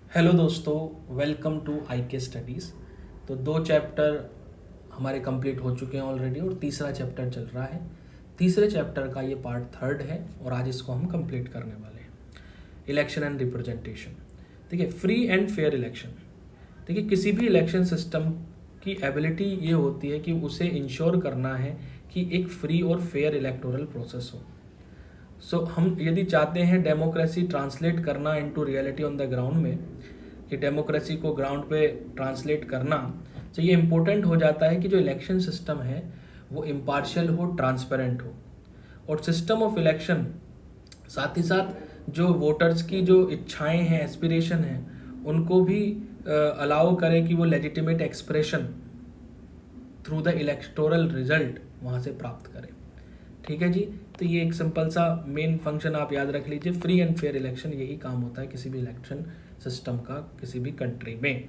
Hello दोस्तों, welcome to आई के studies. तो 2 चैप्टर हमारे कंप्लीट हो चुके हैं ऑलरेडी और तीसरा चैप्टर चल रहा है। तीसरे चैप्टर का ये पार्ट थर्ड है और आज इसको हम कंप्लीट करने वाले हैं। Election and representation. देखिए, फ्री एंड फेयर इलेक्शन। देखिए, किसी भी इलेक्शन सिस्टम की एबिलिटी ये होती है कि उसे इंश्योर करना है कि एक फ्री और फेयर इलेक्टोरल प्रोसेस हो। हम यदि चाहते हैं डेमोक्रेसी ट्रांसलेट करना into reality on the ground में, कि डेमोक्रेसी को ग्राउंड पे ट्रांसलेट करना, तो ये इम्पोर्टेंट हो जाता है कि जो इलेक्शन सिस्टम है वो इम्पार्शियल हो, ट्रांसपेरेंट हो। और सिस्टम ऑफ इलेक्शन साथ ही साथ जो वोटर्स की जो इच्छाएं हैं, एस्पिरेशन हैं, उनको भी अलाउ करे कि वो legitimate expression through the electoral result वहाँ से प्राप्त करें। ठीक है जी। तो ये एक सिंपल सा मेन फंक्शन आप याद रख लीजिए। फ्री एंड फेयर इलेक्शन, यही काम होता है किसी भी इलेक्शन सिस्टम का किसी भी कंट्री में।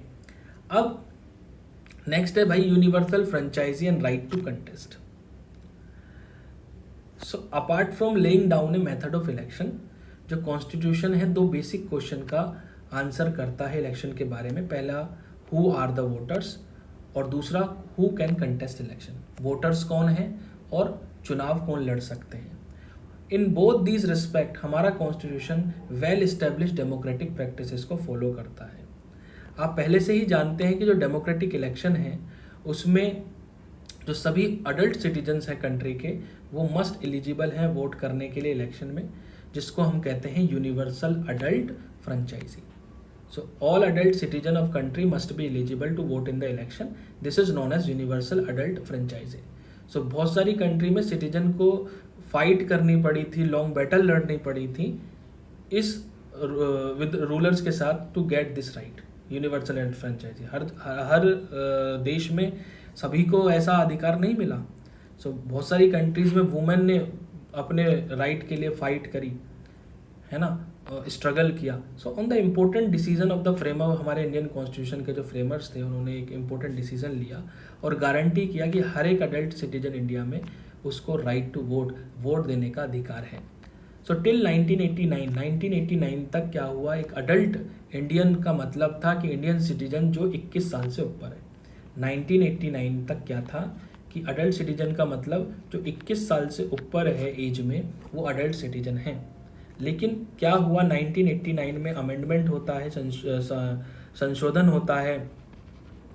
अब नेक्स्ट है भाई, universal franchise and right to contest. So apart from laying down a method of election, जो कॉन्स्टिट्यूशन है 2 बेसिक क्वेश्चन का आंसर करता है इलेक्शन के बारे में। पहला, हु आर द वोटर्स, और दूसरा, who can contest election. Voters कौन है और चुनाव कौन लड़ सकते हैं। इन बोथ दीज रिस्पेक्ट हमारा constitution well establish democratic practices को फॉलो करता है। आप पहले से ही जानते हैं कि जो डेमोक्रेटिक इलेक्शन है उसमें जो सभी अडल्ट सिटीजन्स हैं कंट्री के, वो मस्ट एलिजिबल हैं वोट करने के लिए इलेक्शन में, जिसको हम कहते हैं universal adult franchise. So all adult citizen of country must be eligible to vote in the election. This is known as universal adult franchise. So बहुत सारी कंट्री में सिटीजन को फाइट करनी पड़ी थी, लॉन्ग बैटल लड़नी पड़ी थी इस विद रूलर्स के साथ to get this right, universal and franchise. हर देश में सभी को ऐसा अधिकार नहीं मिला। बहुत सारी कंट्रीज में वुमेन ने अपने राइट के लिए फाइट करी, है ना, स्ट्रगल किया। On the important decision of the framer, हमारे इंडियन कॉन्स्टिट्यूशन के जो फ्रेमर्स थे उन्होंने एक इम्पोर्टेंट डिसीजन लिया और गारंटी किया कि हर एक अडल्ट सिटीजन इंडिया में उसको राइट टू वोट देने का अधिकार है। टिल 1989 तक क्या हुआ, एक अडल्ट इंडियन का मतलब था कि इंडियन सिटीजन जो 21 साल से ऊपर है। 1989 तक क्या था कि अडल्ट सिटीजन का मतलब जो 21 साल से ऊपर है एज में, वो अडल्ट सिटीजन है। लेकिन क्या हुआ, 1989 में अमेंडमेंट होता है, संशोधन होता है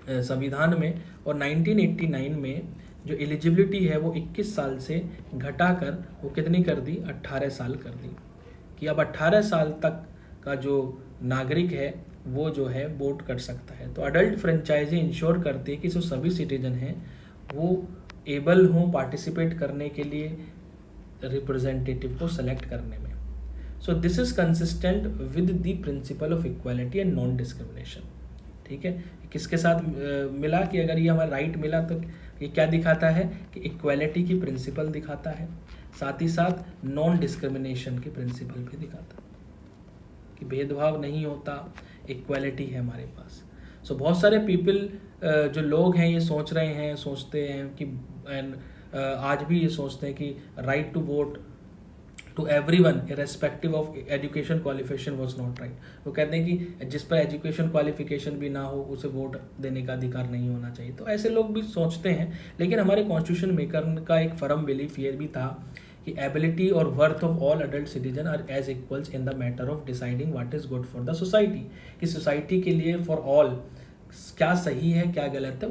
संविधान में, और 1989 में जो एलिजिबिलिटी है वो 21 साल से घटाकर वो कितनी कर दी, 18 साल कर दी, कि अब 18 साल तक का जो नागरिक है वो जो है वोट कर सकता है। तो अडल्ट फ्रेंचाइजी इंश्योर करती है कि जो सभी सिटीजन हैं वो एबल हों पार्टिसिपेट करने के लिए रिप्रेजेंटेटिव को सेलेक्ट करने में। So this is consistent with the principle of equality and non discrimination. ठीक है, किसके साथ मिला कि अगर ये हमारा राइट मिला तो ये क्या दिखाता है कि इक्वालिटी की प्रिंसिपल दिखाता है, साथ ही साथ नॉन डिस्क्रिमिनेशन की प्रिंसिपल भी दिखाता है कि भेदभाव नहीं होता, इक्वालिटी है हमारे पास। बहुत सारे पीपल जो लोग हैं ये सोचते हैं कि आज भी ये सोचते हैं कि right to vote to everyone irrespective of education qualification was not right. वो कहते हैं कि जिस पर एजुकेशन क्वालिफिकेशन भी ना हो उसे वोट देने का अधिकार नहीं होना चाहिए। तो ऐसे लोग भी सोचते हैं, लेकिन हमारे कॉन्स्टिट्यूशन मेकर का एक फर्म बिलीफ ये भी था कि एबिलिटी और worth of all adult citizen are as equals in the matter of deciding what is good for the society. कि सोसाइटी के लिए फॉर ऑल क्या सही है क्या गलत है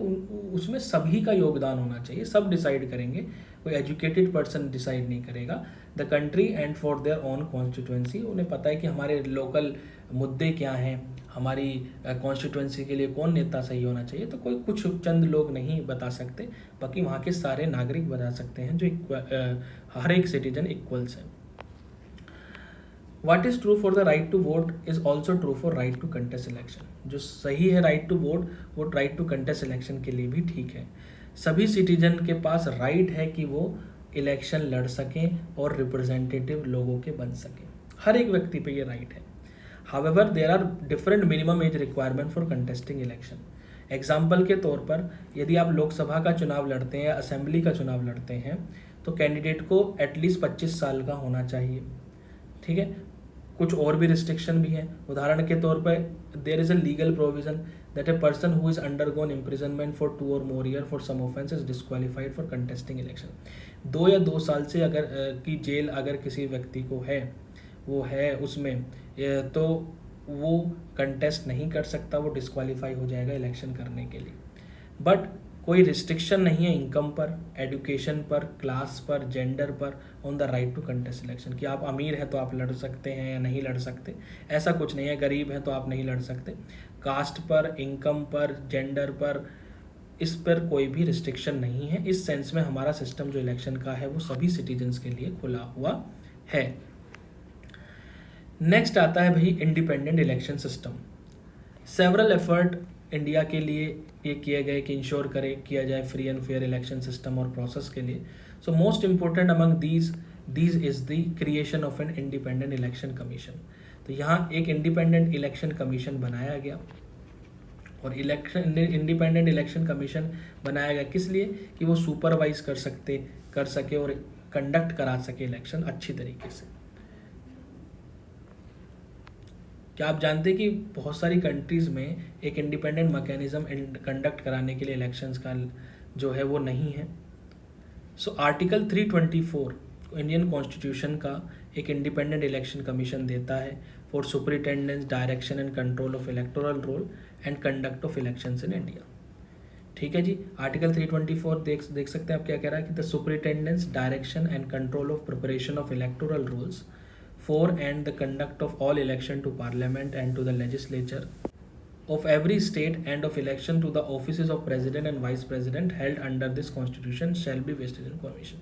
उसमें सभी का योगदान होना चाहिए, सब डिसाइड करेंगे, कोई एजुकेटेड पर्सन डिसाइड नहीं करेगा। The country and for their own constituency, उन्हें पता है कि हमारे लोकल मुद्दे क्या हैं, हमारी कॉन्स्टिट्यूंसी के लिए कौन नेता सही होना चाहिए। तो कोई कुछ चंद लोग नहीं बता सकते, बाकी वहाँ के सारे नागरिक बता सकते हैं, जो हर एक सिटीजन इक्वल्स है। What is true for the right to vote is also true for right to contest election। जो सही है राइट टू वोट, वो राइट टू कंटेस्ट इलेक्शन के लिए भी ठीक है। सभी सिटीजन के पास राइट है कि वो इलेक्शन लड़ सकें और रिप्रेजेंटेटिव लोगों के बन सकें, हर एक व्यक्ति पे ये राइट है। However there are different minimum age requirement for contesting election. Example के तौर पर यदि आप लोकसभा का चुनाव लड़ते हैं या असेंबली का चुनाव लड़ते हैं तो कैंडिडेट को एटलीस्ट 25 साल का होना चाहिए। ठीक है, कुछ और भी रिस्ट्रिक्शन भी हैं। उदाहरण के तौर पर there is a legal provision that a person who is undergone imprisonment for 2 और more year for some offence is disqualified for contesting election. 2 या 2 साल से अगर की जेल अगर किसी व्यक्ति को है, वो है उसमें, तो वो कंटेस्ट नहीं कर सकता, वो डिस्क्वालीफाई हो जाएगा इलेक्शन करने के लिए। बट कोई रिस्ट्रिक्शन नहीं है इनकम पर, एजुकेशन पर, क्लास पर, जेंडर पर on the right to contest election, कि आप अमीर हैं तो आप लड़ सकते हैं या नहीं लड़ सकते, ऐसा कुछ नहीं है। गरीब हैं तो आप नहीं लड़ सकते। कास्ट पर, इनकम पर, जेंडर पर, इस पर कोई भी रिस्ट्रिक्शन नहीं है। इस सेंस में हमारा सिस्टम जो इलेक्शन का है वो सभी सिटीजन्स के लिए खुला हुआ है। नेक्स्ट आता है भाई independent election system. Several effort India के लिए ये किए गए कि इंश्योर किया जाए free and fair election system और प्रोसेस के लिए। So most important among these is the creation of an independent election commission. तो यहाँ एक इंडिपेंडेंट इलेक्शन कमीशन बनाया गया, और इंडिपेंडेंट इलेक्शन कमीशन बनाया गया किस लिए, कि वो सुपरवाइज कर सके और कंडक्ट करा सके इलेक्शन अच्छी तरीके से। क्या आप जानते हैं कि बहुत सारी कंट्रीज़ में एक इंडिपेंडेंट मैकेनिज्म कंडक्ट कराने के लिए इलेक्शंस का जो है वो नहीं है। सो आर्टिकल 324 इंडियन कॉन्स्टिट्यूशन का एक इंडिपेंडेंट इलेक्शन कमीशन देता है for superintendence, direction and control of electoral roll and conduct of elections in India. ठीक है जी, आर्टिकल 324 देख सकते हैं आप क्या कह रहा है कि the superintendence, direction and control of preparation of electoral rolls for and the conduct of all election to parliament and to the legislature of every state and of election to the offices of president and vice president held under this constitution shall be vested in commission।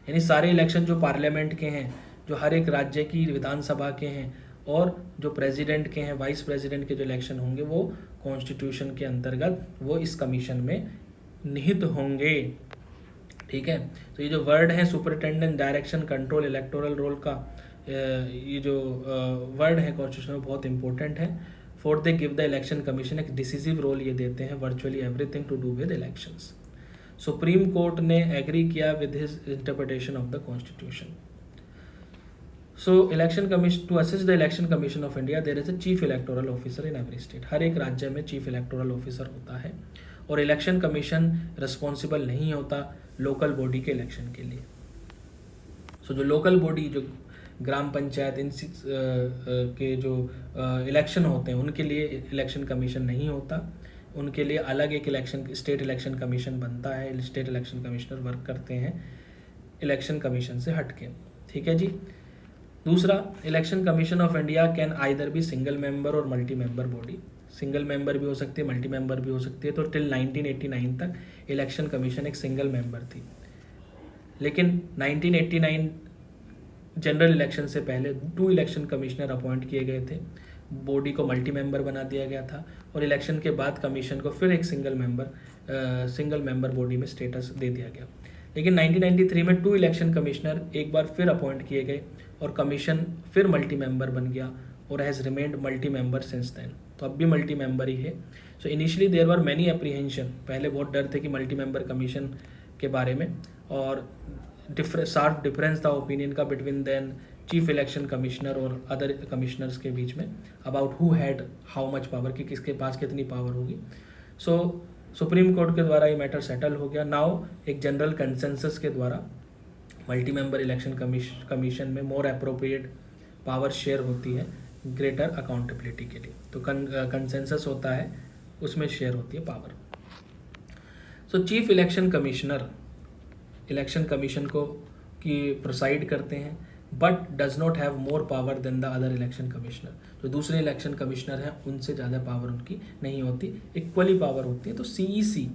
यानी सारे election जो parliament के हैं, जो हर एक राज्य की विधानसभा के हैं, और जो प्रेसिडेंट के हैं, वाइस प्रेसिडेंट के जो इलेक्शन होंगे, वो कॉन्स्टिट्यूशन के अंतर्गत वो इस कमीशन में निहित होंगे। ठीक है, तो ये जो वर्ड है superintendent, direction, control, electoral roll का ये जो वर्ड है कॉन्स्टिट्यूशन में बहुत इंपॉर्टेंट है। Fourth, they give the election commission एक डिसिसिव रोल ये देते हैं virtually everything to do with elections. Supreme court ने एग्री किया with his interpretation of the constitution. So election commission, to assist the election commission of India there is a chief electoral officer in every state. हर एक राज्य में chief electoral officer होता है, और election commission responsible नहीं होता local body के इलेक्शन के लिए। सो जो लोकल बॉडी, जो ग्राम पंचायत इन के जो इलेक्शन होते हैं, उनके लिए इलेक्शन कमीशन नहीं होता। उनके लिए अलग एक स्टेट इलेक्शन कमीशन बनता है। स्टेट इलेक्शन कमिश्नर वर्क करते हैं इलेक्शन कमीशन से हटके। ठीक है जी। दूसरा, election commission of India can either be single member और multi member body. Single member भी हो सकती है, मल्टी मेंबर भी हो सकती है। तो टिल 1989 तक इलेक्शन कमीशन एक सिंगल मेंबर थी, लेकिन 1989 जनरल इलेक्शन से पहले 2 इलेक्शन कमिश्नर अपॉइंट किए गए थे, बॉडी को मल्टी मेंबर बना दिया गया था, और इलेक्शन के बाद कमीशन को फिर एक सिंगल मेंबर बॉडी में स्टेटस दे दिया गया। लेकिन 1993 में 2 इलेक्शन कमिश्नर एक बार फिर अपॉइंट किए गए, और कमीशन फिर मल्टी मेंबर बन गया, और has remained multi member since then. तो अब भी मल्टी मेंबर ही है। So initially there were many apprehension, पहले बहुत डर थे कि मल्टी मेंबर कमीशन के बारे में, और शार्प डिफरेंस था ओपिनियन का between the chief election commissioner और अदर कमिश्नर्स के बीच में about who had how much power, कि किसके पास कितनी पावर होगी। सो सुप्रीम कोर्ट के द्वारा ये मैटर सेटल हो गया। नाउ एक जनरल कंसेंसस के द्वारा मल्टी मेंबर इलेक्शन कमीशन में मोर अप्रोप्रिएट पावर शेयर होती है ग्रेटर अकाउंटेबिलिटी के लिए। तो कंसेंसस होता है, उसमें शेयर होती है power. So chief election commissioner election commission को की प्रोसाइड करते हैं, but does not have more power than the other election commissioner. जो दूसरे इलेक्शन कमिश्नर हैं उनसे ज़्यादा पावर उनकी नहीं होती, इक्वली पावर होती है। तो CEC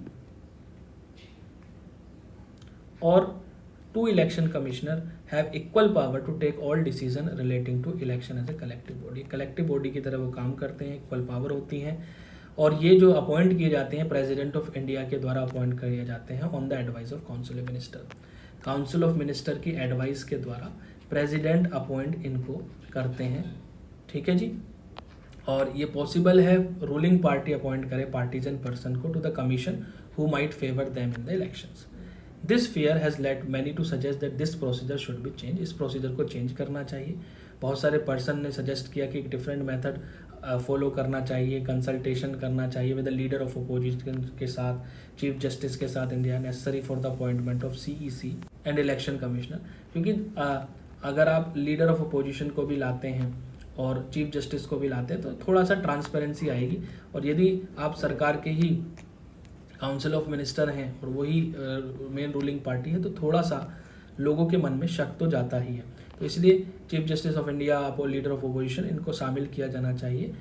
और 2 election commissioner have equal power to take all decision relating to election as a collective body. Collective body की तरह वो काम करते हैं, इक्वल पावर होती हैं, और ये जो अपॉइंट किए जाते हैं प्रेसिडेंट ऑफ इंडिया के द्वारा अपॉइंट किए जाते हैं on the advice of council of minister. Council of minister की एडवाइस के द्वारा प्रेसिडेंट अपॉइंट इनको करते हैं। ठीक है जी। और ये पॉसिबल है रूलिंग पार्टी अपॉइंट करे पार्टीजन पर्सन को to the commission who might favour them in the elections. This fear has led many to suggest that this procedure should be change. इस प्रोसीजर को चेंज करना चाहिए। बहुत सारे person ने suggest किया कि एक डिफरेंट मेथड फॉलो करना चाहिए, कंसल्टेशन करना चाहिए with the leader of opposition के साथ, चीफ जस्टिस के साथ India, necessary for the appointment of CEC and election commissioner. क्योंकि अगर आप लीडर ऑफ अपोजिशन को भी लाते हैं और चीफ जस्टिस को भी लाते हैं तो थोड़ा सा ट्रांसपेरेंसी आएगी, और यदि आप सरकार के ही काउंसिल ऑफ मिनिस्टर हैं और वही मेन रूलिंग पार्टी है तो थोड़ा सा लोगों के मन में शक तो जाता ही है। तो इसलिए चीफ जस्टिस ऑफ इंडिया और लीडर ऑफ अपोजिशन इनको शामिल किया जाना चाहिए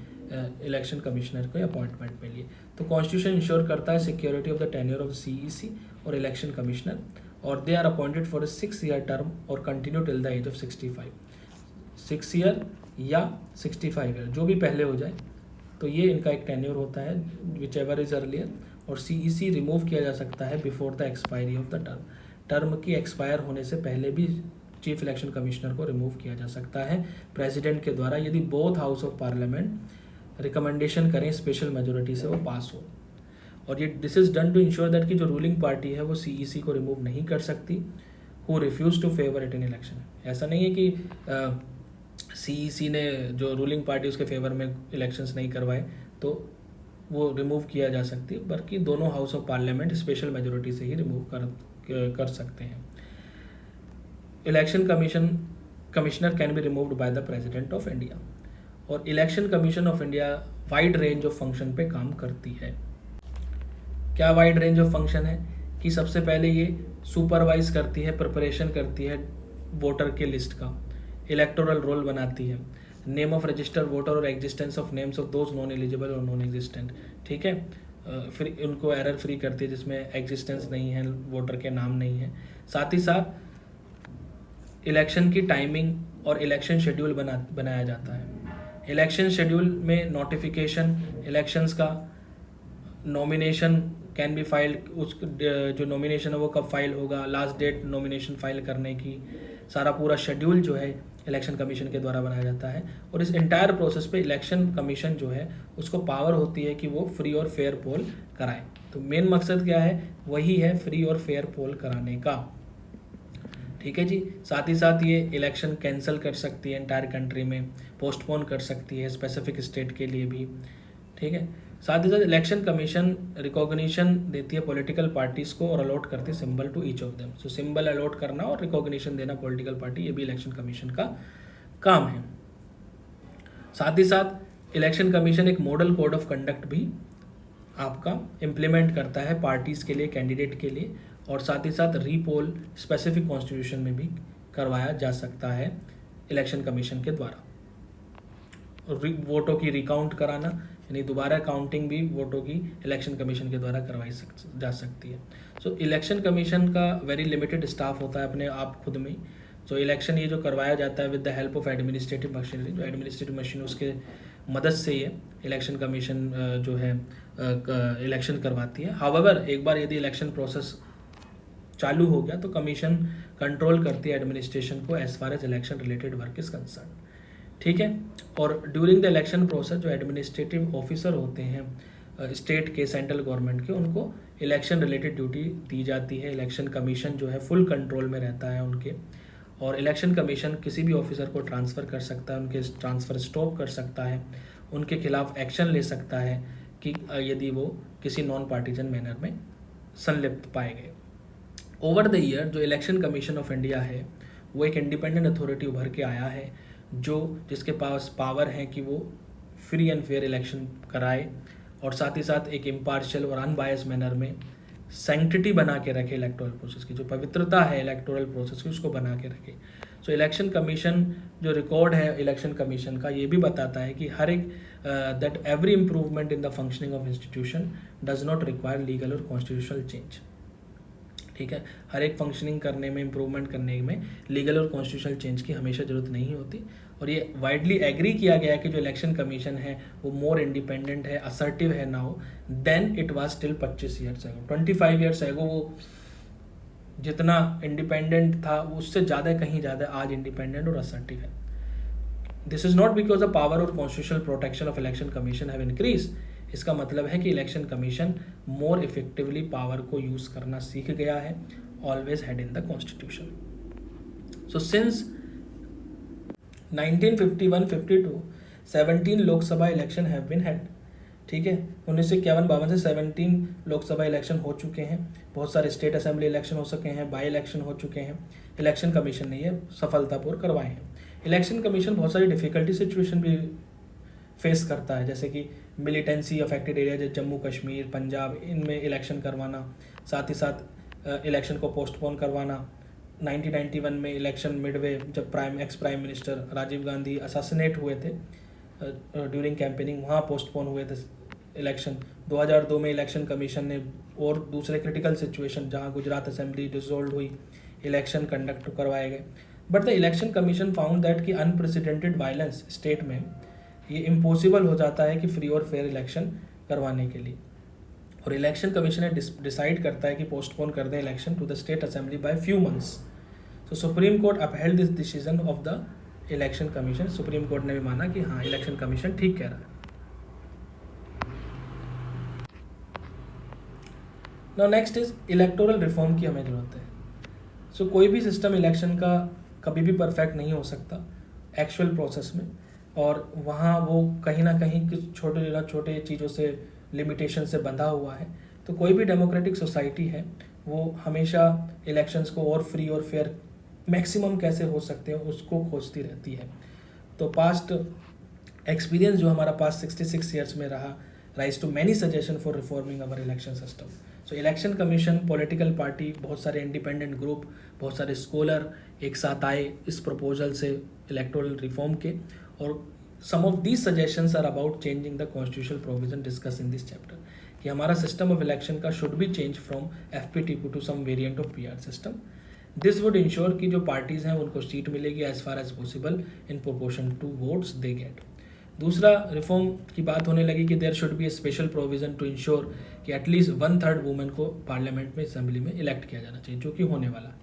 इलेक्शन कमिश्नर को अपॉइंटमेंट में लिए। तो कॉन्स्टिट्यूशन इंश्योर करता है security of the tenure of CEC और इलेक्शन कमिश्नर, और they are appointed for a 6 year term और continue till the age of 65। 6 year या 65 ईयर जो भी पहले हो जाए, तो ये इनका एक टेन्योर होता है विच एवर इज अर्लियर। और CEC रिमूव किया जा सकता है before the expiry of the term. Term की एक्सपायर होने से पहले भी चीफ इलेक्शन कमिश्नर को रिमूव किया जा सकता है प्रेसिडेंट के द्वारा, यदि both house of parliament recommendation करें स्पेशल मेजोरिटी से वो पास हो। और ये this is done to ensure that कि जो रूलिंग पार्टी है वो CEC को रिमूव नहीं कर सकती who refuse to favour it in election. ऐसा नहीं है कि CEC ने जो रूलिंग पार्टी उसके फेवर में इलेक्शंस नहीं करवाए तो वो रिमूव किया जा सकती है, बल्कि दोनों house of parliament special majority से ही रिमूव कर सकते हैं। Election commissioner can be removed by the president of India. और election commission of India wide range of function पे काम करती है। क्या वाइड रेंज ऑफ फंक्शन है कि सबसे पहले ये सुपरवाइज करती है, प्रिपरेशन करती है वोटर के लिस्ट का, इलेक्टोरल रोल बनाती है, नेम ऑफ रजिस्टर्ड वोटर और existence of names of those non eligible और नॉन एग्जिस्टेंट, ठीक है। फिर उनको एरर फ्री करती है जिसमें एग्जिस्टेंस नहीं है, वोटर के नाम नहीं है। साथ ही साथ इलेक्शन की टाइमिंग और इलेक्शन शेड्यूल बनाया जाता है। इलेक्शन शेड्यूल में नोटिफिकेशन, इलेक्शंस का नॉमिनेशन कैन बी फाइल्ड, उस जो नॉमिनेशन है वो कब फाइल होगा, लास्ट डेट नॉमिनेशन फाइल करने की, सारा पूरा शेड्यूल जो है इलेक्शन कमीशन के द्वारा बनाया जाता है। और इस एंटायर प्रोसेस पे इलेक्शन कमीशन जो है उसको पावर होती है कि वो फ्री और फेयर पोल कराए। तो मेन मकसद क्या है, वही है फ्री और फेयर पोल कराने का, ठीक है जी। साथ ही साथ ये इलेक्शन कैंसिल कर सकती है एंटायर कंट्री में, पोस्टपोन कर सकती है स्पेसिफिक स्टेट के लिए भी, ठीक है। साथ ही साथ इलेक्शन कमीशन रिकॉग्निशन देती है पॉलिटिकल पार्टीज को और अलॉट करती है symbol to each of them. So symbol allot करना और रिकॉग्निशन देना पॉलिटिकल पार्टी, ये भी इलेक्शन कमीशन का काम है। साथ ही साथ इलेक्शन कमीशन एक मॉडल कोड ऑफ कंडक्ट भी आपका इम्प्लीमेंट करता है पार्टीज के लिए, कैंडिडेट के लिए, और साथ ही साथ रीपोल स्पेसिफिक कॉन्स्टिट्यूशन में भी करवाया जा सकता है इलेक्शन कमीशन के द्वारा। वोटों की रिकाउंट कराना यानी दोबारा काउंटिंग भी वोटों की इलेक्शन कमीशन के द्वारा करवाई जा सकती है। सो इलेक्शन कमीशन का वेरी लिमिटेड स्टाफ होता है अपने आप खुद में। सो इलेक्शन ये जो करवाया जाता है with the help of administrative machinery, जो एडमिनिस्ट्रेटिव मशीन उसके मदद से ये इलेक्शन कमीशन जो है इलेक्शन करवाती है। हाउएवर एक बार यदि इलेक्शन प्रोसेस चालू हो गया तो कमीशन कंट्रोल करती है एडमिनिस्ट्रेशन को as far as election related work is concern, ठीक है। और ड्यूरिंग द इलेक्शन प्रोसेस जो एडमिनिस्ट्रेटिव ऑफिसर होते हैं स्टेट के, सेंट्रल गवर्नमेंट के, उनको इलेक्शन रिलेटेड ड्यूटी दी जाती है। इलेक्शन कमीशन जो है फुल कंट्रोल में रहता है उनके, और इलेक्शन कमीशन किसी भी ऑफिसर को ट्रांसफ़र कर सकता है, उनके ट्रांसफ़र स्टॉप कर सकता है, उनके खिलाफ एक्शन ले सकता है कि यदि वो किसी नॉन पार्टीजन मैनर में संलिप्त पाए गए। ओवर द ईयर जो इलेक्शन कमीशन ऑफ इंडिया है वो एक इंडिपेंडेंट अथॉरिटी उभर के आया है जो जिसके पास पावर है कि वो फ्री एंड फेयर इलेक्शन कराए और साथ ही साथ एक इम्पार्शियल और अनबायस मैनर में सैंक्टिटी बना के रखे इलेक्टोरल प्रोसेस की, जो पवित्रता है इलेक्टोरल प्रोसेस की उसको बना के रखे। सो इलेक्शन कमीशन जो रिकॉर्ड है इलेक्शन कमीशन का ये भी बताता है कि हर एक that every improvement in the functioning of institution does not require legal और कॉन्स्टिट्यूशनल चेंज, ठीक है। हर एक फंक्शनिंग करने में, इम्प्रूवमेंट करने में लीगल और कॉन्स्टिट्यूशनल चेंज की हमेशा ज़रूरत नहीं होती। और ये वाइडली एग्री किया गया है कि जो इलेक्शन कमीशन है वो मोर इंडिपेंडेंट है, असर्टिव है now than it was till 25 years ago. 25 years एगो वो जितना इंडिपेंडेंट था उससे ज़्यादा, कहीं ज़्यादा आज इंडिपेंडेंट और असर्टिव है। This is not because the power और constitutional protection of election commission have increase. इसका मतलब है कि election commission more effectively power को यूज़ करना सीख गया है, always had in the constitution. So since 1951-52 17 Lok Sabha election have been head. ठीक है, 1951-52 से 17 लोकसभा इलेक्शन हो चुके हैं, बहुत सारे स्टेट असेंबली इलेक्शन हो सके हैं, बाई इलेक्शन हो चुके हैं। इलेक्शन कमीशन ने ये सफलतापूर्वक करवाए हैं। इलेक्शन कमीशन बहुत सारी डिफिकल्टी सिचुएशन भी फेस करता है, जैसे कि मिलिटेंसी अफेक्टेड एरिया जैसे जम्मू कश्मीर, पंजाब, इनमें इलेक्शन करवाना, साथ ही साथ इलेक्शन को पोस्टपोन करवाना। 1991 में इलेक्शन मिडवे जब ex prime minister Rajiv Gandhi assassinate हुए थे ड्यूरिंग कैंपेनिंग, वहाँ पोस्टपोन हुए थे इलेक्शन। 2002 में इलेक्शन कमीशन ने और दूसरे क्रिटिकल सिचुएशन जहाँ गुजरात असेंबली डिसॉल्व हुई, इलेक्शन कंडक्ट करवाए गए। But the election commission found that कि अनप्रेसिडेंटेड वायलेंस स्टेट में ये इम्पॉसिबल हो जाता है कि फ्री और फेयर इलेक्शन करवाने के लिए, और इलेक्शन कमीशन ने डिसाइड करता है कि पोस्टपोन कर दें election to the state assembly by few months. So supreme court upheld this decision of the election commission. Supreme court ने भी माना कि हाँ, इलेक्शन कमीशन ठीक कह रहा है। Now next is electoral reform की हमें जरूरत है। सो कोई भी सिस्टम इलेक्शन का कभी भी परफेक्ट नहीं हो सकता एक्चुअल प्रोसेस में, और वहाँ वो कहीं ना कहीं छोटे चीज़ों से लिमिटेशन से बंधा हुआ है। तो कोई भी डेमोक्रेटिक सोसाइटी है वो हमेशा इलेक्शंस को और फ्री और फेयर मैक्सिमम कैसे हो सकते हैं उसको खोजती रहती है। तो पास्ट एक्सपीरियंस जो हमारा पास्ट 66 ईयर्स में रहा rise to many suggestion for reforming our election system. So election commission, political party, बहुत सारे इंडिपेंडेंट ग्रुप, बहुत सारे स्कॉलर एक साथ आए इस प्रपोजल से इलेक्टोरल रिफॉर्म के, और some of these suggestions are about changing the constitutional provision discuss in this chapter, कि हमारा सिस्टम ऑफ इलेक्शन का should be change from FPTP to some variant of PR system. This would ensure कि जो parties हैं उनको seat मिलेगी as far as possible in proportion to votes they get. दूसरा reform की बात होने लगी कि there should be a special provision to ensure कि एटलीस्ट 1/3 वुमेन को पार्लियामेंट में, असेंबली में इलेक्ट किया जाना चाहिए, जो कि होने वाला।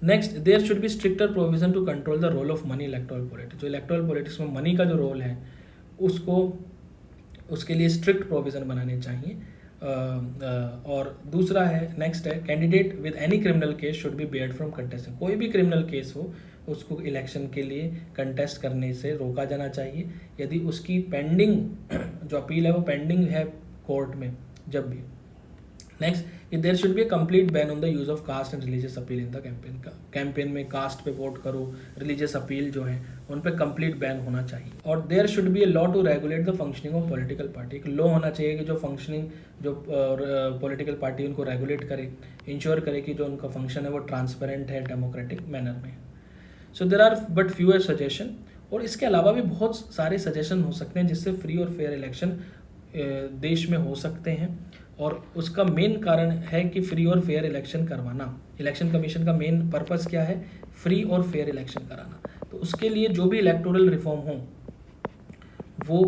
Next, there should be stricter provision to control the role of money electoral politics. जो इलेक्टोरल पॉलिटिक्स में मनी का जो रोल है उसके लिए स्ट्रिक्ट प्रोविजन बनाने चाहिए। और दूसरा है, नेक्स्ट है, candidate with any criminal case should be Baird from contesting. कोई भी क्रिमिनल केस हो उसको इलेक्शन के लिए कंटेस्ट करने से रोका जाना चाहिए, यदि उसकी पेंडिंग जो अपील है वो पेंडिंग है कोर्ट में जब भी। Next, there should be a complete ban on the use of caste and religious appeal in the campaign में कास्ट पे वोट करो, रिलीजियस अपील जो है उन पे कंप्लीट बैन होना चाहिए। और there should be a law to regulate the functioning of political party. एक लॉ होना चाहिए कि जो फंक्शनिंग जो पॉलिटिकल पार्टी उनको रेगुलेट करे, इंश्योर करे कि जो उनका फंक्शन है वो ट्रांसपेरेंट है, डेमोक्रेटिक मैनर में। So there are but fewer suggestion, और इसके अलावा भी बहुत सारे सजेशन हो सकते हैं जिससे फ्री और फेयर इलेक्शन देश में हो सकते हैं, और उसका मेन कारण है कि फ्री और फेयर इलेक्शन करवाना। इलेक्शन कमीशन का मेन पर्पस क्या है? फ्री और फेयर इलेक्शन कराना। तो उसके लिए जो भी इलेक्टोरल रिफॉर्म हो वो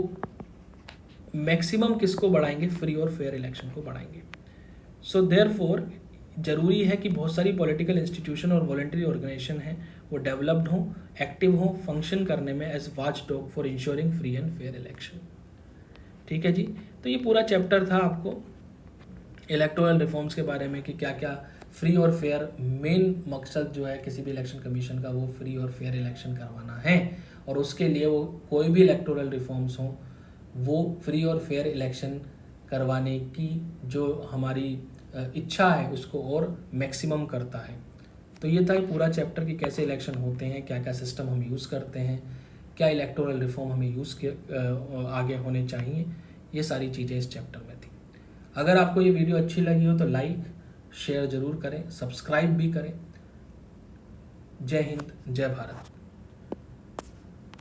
मैक्सिमम किसको बढ़ाएंगे? फ्री और फेयर इलेक्शन को बढ़ाएंगे। सो देयरफॉर जरूरी है कि बहुत सारी पॉलिटिकल इंस्टीट्यूशन और वॉलंटरी ऑर्गेनाइजेशन हैं वो डेवलप्ड हों, एक्टिव हों, फंक्शन करने में as watch dog for ensuring free and fair election. ठीक है जी, तो ये पूरा चैप्टर था आपको इलेक्टोरल रिफॉर्म्स के बारे में कि क्या क्या फ्री और फेयर, मेन मकसद जो है किसी भी इलेक्शन कमीशन का वो फ्री और फेयर इलेक्शन करवाना है, और उसके लिए वो कोई भी इलेक्टोरल रिफॉर्म्स हों वो फ्री और फेयर इलेक्शन करवाने की जो हमारी इच्छा है उसको और मैक्सिमम करता है। तो ये था पूरा चैप्टर कि कैसे इलेक्शन होते हैं, क्या क्या सिस्टम हम यूज़ करते हैं, क्या इलेक्टोरल रिफॉर्म हमें यूज़ के आगे होने चाहिए, ये सारी चीज़ें इस चैप्टर में थी। अगर आपको ये वीडियो अच्छी लगी हो तो लाइक शेयर ज़रूर करें, सब्सक्राइब भी करें। जय हिंद, जय भारत।